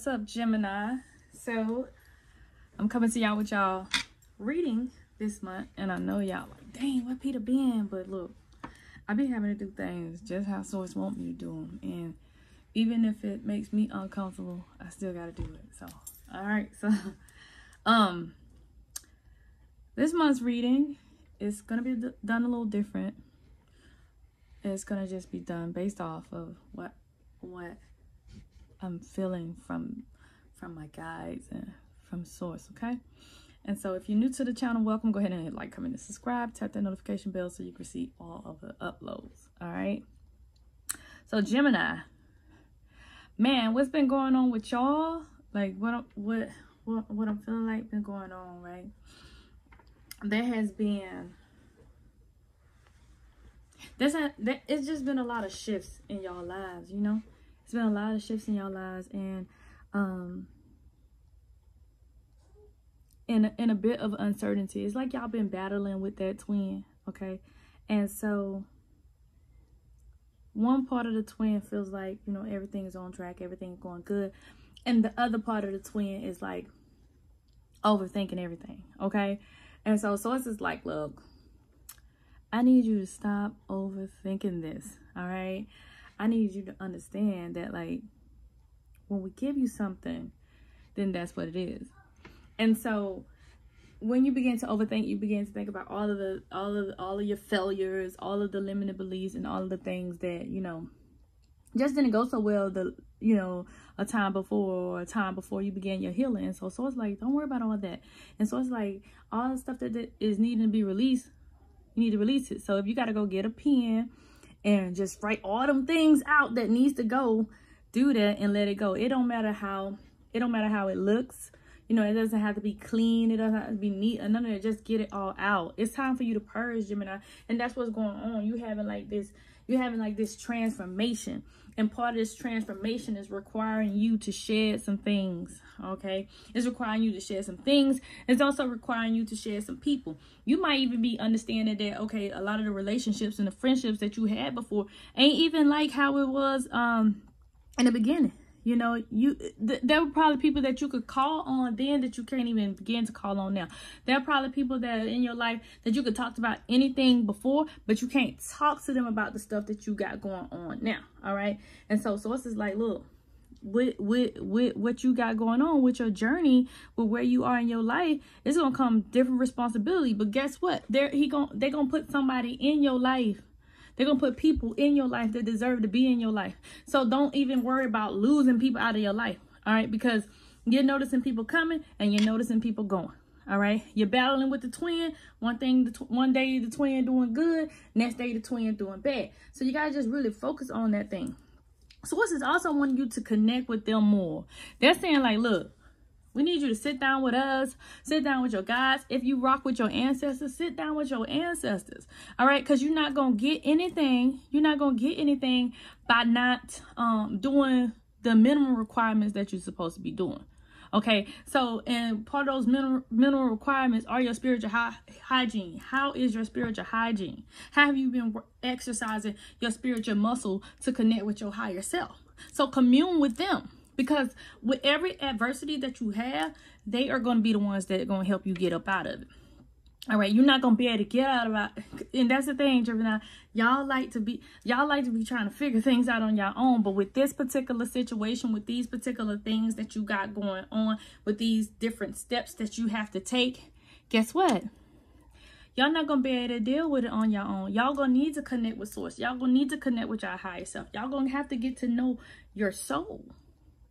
What's up, Gemini? So I'm coming to y'all with y'all reading this month, and I know y'all like, dang, where Peter been? But look, I be having to do things just how Source want me to do them, and even if it makes me uncomfortable, I still gotta do it. So all right, so this month's reading is gonna be done a little different. It's gonna just be done based off of what I'm feeling from my guides and from Source, okay? And so if you're new to the channel, welcome. Go ahead and hit like, comment, and subscribe. Tap that notification bell so you can see all of the uploads, all right? So Gemini, man, what's been going on with y'all? Like what I'm feeling like been going on, right? There has been it's just been a lot of shifts in y'all lives, you know? It's been a lot of shifts in y'all lives, and in a bit of uncertainty. It's like y'all been battling with that twin, okay? And so one part of the twin feels like, you know, everything is on track, everything's going good, and the other part of the twin is like overthinking everything, okay? And so Source is like, look, I need you to stop overthinking this, all right? I need you to understand that, like, when we give you something, then that's what it is. And so when you begin to overthink, you begin to think about all of your failures, all of the limited beliefs, and all of the things that, you know, just didn't go so well a time before you began your healing. And so it's like, don't worry about all that. And so it's like all the stuff that is needing to be released, you need to release it. So if you got to go get a pen and just write all them things out that needs to go, do that and let it go. It don't matter how it looks. You know, it doesn't have to be clean. It doesn't have to be neat or none of that. Just get it all out. It's time for you to purge, Gemini. And that's what's going on. You're having like this transformation. And part of this transformation is requiring you to shed some things, okay? It's requiring you to shed some things. It's also requiring you to shed some people. You might even be understanding that, okay, a lot of the relationships and the friendships that you had before ain't even like how it was in the beginning. You know, there were probably people that you could call on then that you can't even begin to call on now. There are probably people that are in your life that you could talk about anything before, but you can't talk to them about the stuff that you got going on now. All right. And so Source is like, look, with what you got going on with your journey, with where you are in your life, it's gonna come different responsibility. But guess what? They're gonna put somebody in your life. They're going to put people in your life that deserve to be in your life. So don't even worry about losing people out of your life. All right. Because you're noticing people coming and you're noticing people going. All right. You're battling with the twin. One day the twin doing good. Next day the twin doing bad. So you got to just really focus on that thing. Source is also wanting you to connect with them more. They're saying like, look, we need you to sit down with us, sit down with your guides. If you rock with your ancestors, sit down with your ancestors. All right, because you're not going to get anything. You're not going to get anything by not doing the minimum requirements that you're supposed to be doing. Okay, so and part of those minimum requirements are your spiritual hygiene. How is your spiritual hygiene? How have you been exercising your spiritual muscle to connect with your higher self? So commune with them. Because with every adversity that you have, they are going to be the ones that are going to help you get up out of it. All right, you're not going to be able to get out of it. And that's the thing, Gemini. Y'all like to be trying to figure things out on your own. But with this particular situation, with these particular things that you got going on, with these different steps that you have to take, guess what? Y'all not going to be able to deal with it on your own. Y'all going to need to connect with Source. Y'all going to need to connect with your higher self. Y'all going to have to get to know your soul.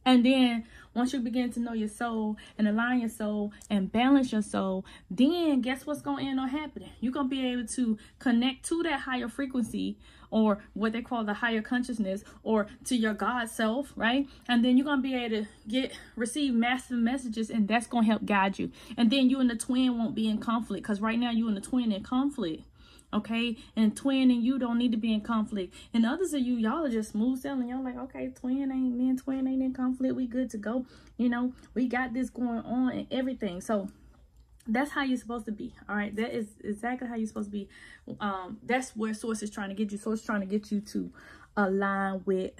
And then once you begin to know your soul and align your soul and balance your soul, then guess what's going to end up happening? You're going to be able to connect to that higher frequency, or what they call the higher consciousness, or to your God self, right? And then you're going to be able to receive massive messages, and that's going to help guide you. And then you and the twin won't be in conflict, because right now you and the twin in conflict. Okay, and twin and you don't need to be in conflict. And others of you, y'all are just smooth sailing. Y'all like, okay, twin ain't in conflict. We good to go. You know, we got this going on and everything. So that's how you're supposed to be. All right, that is exactly how you're supposed to be. That's where Source is trying to get you. Source is trying to get you to align with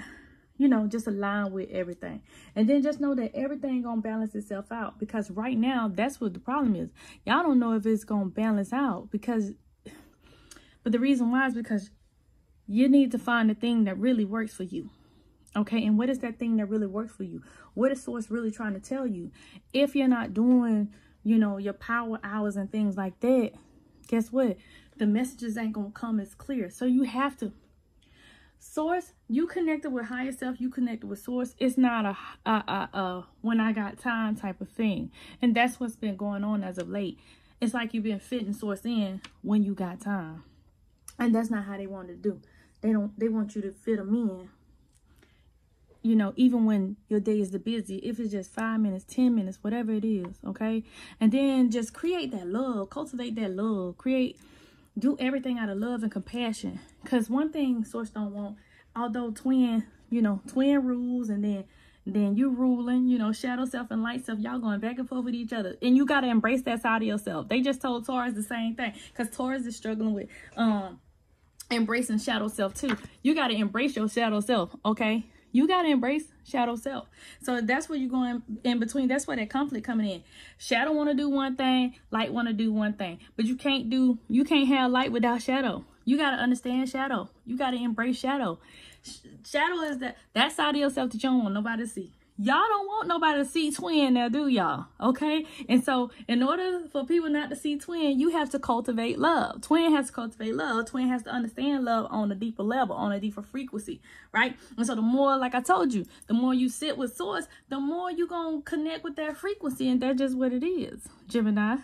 you know, just align with everything. And then just know that everything gonna balance itself out, because right now that's what the problem is. Y'all don't know if it's gonna balance out, because but the reason why is because you need to find the thing that really works for you. Okay, and what is that thing that really works for you? What is source really trying to tell you? If you're not doing, you know, your power hours and things like that, guess what? The messages ain't gonna come as clear. So you have to source. You connected with higher self, you connected with source. It's not a when I got time type of thing. And that's what's been going on as of late. It's like you've been fitting source in when you got time. And that's not how they want to do. They want you to fit them in, you know, even when your day is the busy. If it's just 5 minutes, 10 minutes, whatever it is, okay? And then just create that love, cultivate that love, do everything out of love and compassion. Because one thing source don't want, although twin rules, and then you ruling, you know, shadow self and light self, y'all going back and forth with each other. And you got to embrace that side of yourself. They just told Taurus the same thing, because Taurus is struggling with embracing shadow self too. You got to embrace your shadow self, okay? You got to embrace shadow self. So that's where you're going in between. That's where that conflict coming in. Shadow want to do one thing, light want to do one thing. But you can't have light without shadow. You got to understand shadow. You got to embrace shadow. Shadow is that side of yourself that you don't want nobody to see. Y'all don't want nobody to see twin now, do y'all? Okay? And so in order for people not to see twin, you have to cultivate love. Twin has to cultivate love. Twin has to understand love on a deeper level, on a deeper frequency, right? And so the more, like I told you, the more you sit with source, the more you're going to connect with that frequency. And that's just what it is, Gemini.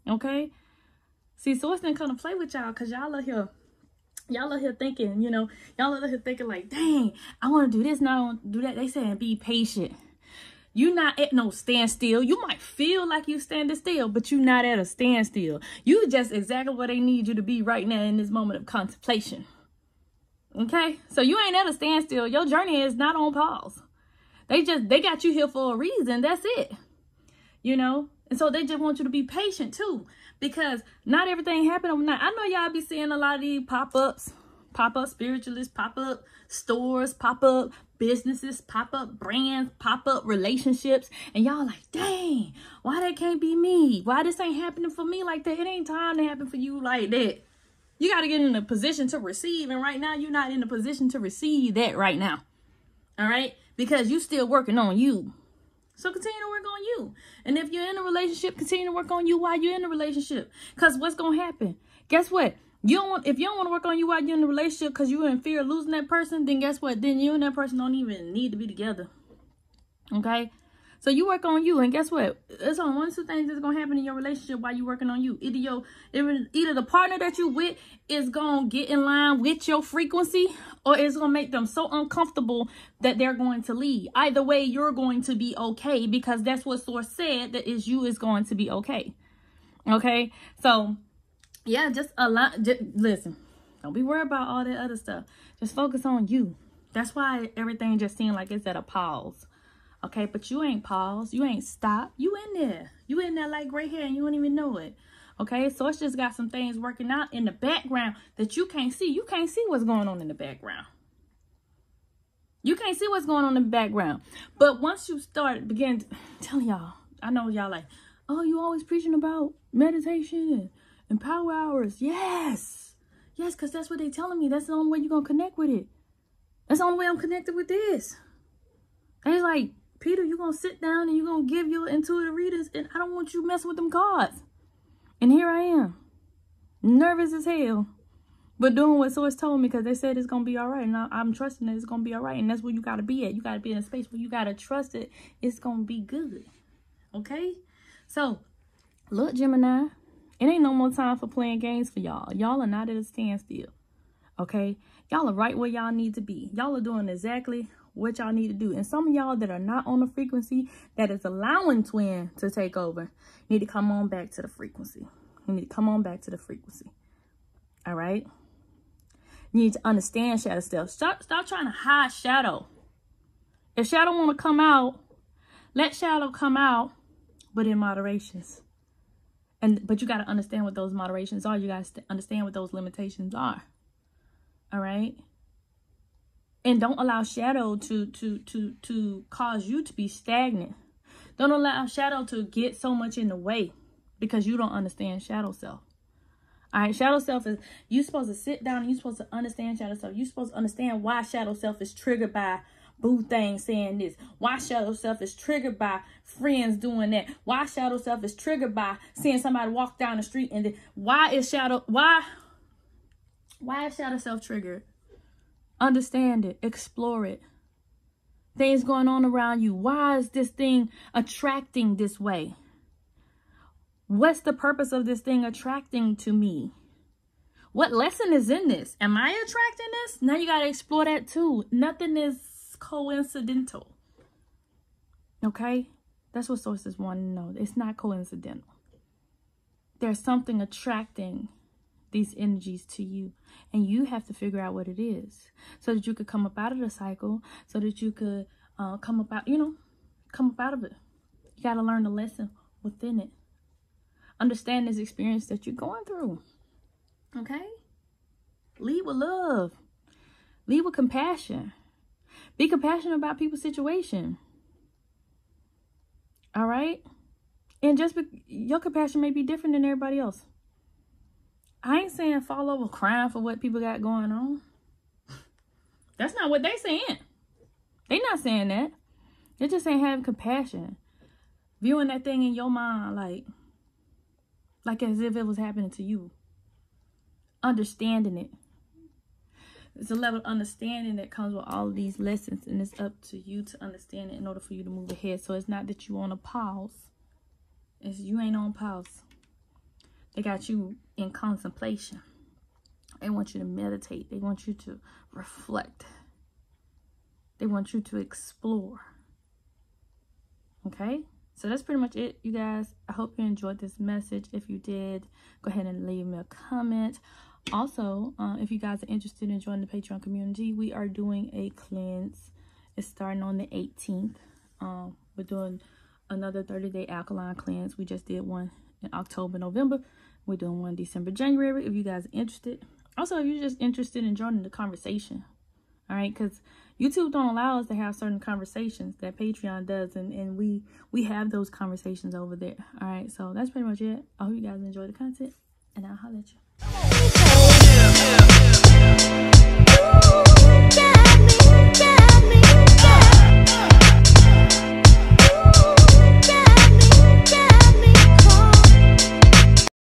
Okay? See, source didn't come to play with y'all, because y'all are here. Y'all are here thinking, you know, y'all are here thinking like, dang, I want to do this, now I want to do that. They saying be patient. You're not at no standstill. You might feel like you standing still, but you're not at a standstill. You just exactly where they need you to be right now in this moment of contemplation. Okay? So you ain't at a standstill. Your journey is not on pause. They got you here for a reason. That's it. You know? And so they just want you to be patient too, because not everything happen overnight. I know y'all be seeing a lot of these pop-ups, pop-up spiritualists, pop-up stores, pop-up businesses, pop-up brands, pop-up relationships. And y'all like, dang, why that can't be me? Why this ain't happening for me like that? It ain't time to happen for you like that. You got to get in a position to receive. And right now, you're not in a position to receive that right now. All right? Because you still working on you. So continue to work on you. And if you're in a relationship, continue to work on you while you're in the relationship. Because what's going to happen? Guess what? If you don't want to work on you while you're in the relationship because you're in fear of losing that person, then guess what? Then you and that person don't even need to be together. Okay? So you work on you, and guess what? It's on one or two things that's gonna happen in your relationship while you're working on you. Either the partner that you with is gonna get in line with your frequency, or it's gonna make them so uncomfortable that they're going to leave. Either way, you're going to be okay, because that's what source said, that is going to be okay. Okay, so yeah, just listen. Don't be worried about all that other stuff. Just focus on you. That's why everything just seemed like it's at a pause. Okay, but you ain't paused. You ain't stopped. You in there. You in there like gray hair and you don't even know it. Okay, so it's just got some things working out in the background that you can't see. You can't see what's going on in the background. You can't see what's going on in the background. But once you begin telling y'all, I know y'all like, oh, you always preaching about meditation and power hours. Yes. Yes, because that's what they telling me. That's the only way you're going to connect with it. That's the only way I'm connected with this. And it's like, Peter, you're going to sit down and you're going to give your intuitive readings, and I don't want you messing with them cards. And here I am, nervous as hell, but doing what source told me, because they said it's going to be all right. And I'm trusting that it's going to be all right. And that's where you got to be at. You got to be in a space where you got to trust it. It's going to be good. Okay? So, look, Gemini, it ain't no more time for playing games for y'all. Y'all are not at a standstill. Okay? Y'all are right where y'all need to be. Y'all are doing exactly what y'all need to do. And some of y'all that are not on the frequency that is allowing twin to take over need to come on back to the frequency. You need to come on back to the frequency. All right? You need to understand shadow self. Stop trying to hide shadow. If shadow want to come out, let shadow come out, but in moderations. But you got to understand what those moderations are. You got to understand what those limitations are. All right? And don't allow shadow to cause you to be stagnant. Don't allow shadow to get so much in the way because you don't understand shadow self. All right, shadow self is, you supposed to sit down and you're supposed to understand shadow self. You're supposed to understand why shadow self is triggered by boo thing saying this. Why shadow self is triggered by friends doing that. Why shadow self is triggered by seeing somebody walk down the street. And then why is shadow self triggered? Understand it. Explore it. Things going on around you. Why is this thing attracting this way? What's the purpose of this thing attracting to me? What lesson is in this? Am I attracting this? Now you got to explore that too. Nothing is coincidental. Okay? That's what sources want to know. It's not coincidental. There's something attracting these energies to you, and you have to figure out what it is so that you could come up out of the cycle, so that you could come up out of it. You got to learn the lesson within it. Understand this experience that you're going through. Okay? Lead with love. Lead with compassion. Be compassionate about people's situation. All right? And your compassion may be different than everybody else. I ain't saying fall over crying for what people got going on. That's not what they saying. They not saying that. They're just saying have compassion. Viewing that thing in your mind like as if it was happening to you. Understanding it. It's a level of understanding that comes with all of these lessons, and it's up to you to understand it in order for you to move ahead. So it's not that you on a pause. It's you ain't on pause. They got you in contemplation. They want you to meditate. They want you to reflect. They want you to explore. Okay? So that's pretty much it, you guys. I hope you enjoyed this message. If you did, go ahead and leave me a comment. Also, if you guys are interested in joining the Patreon community, we are doing a cleanse. It's starting on the 18th. We're doing another 30-day alkaline cleanse. We just did one in October, November. We're doing one December, January, if you guys are interested. Also, if you're just interested in joining the conversation, all right? Because YouTube don't allow us to have certain conversations that Patreon does, and we have those conversations over there, all right? So that's pretty much it. I hope you guys enjoy the content, and I'll holler at you.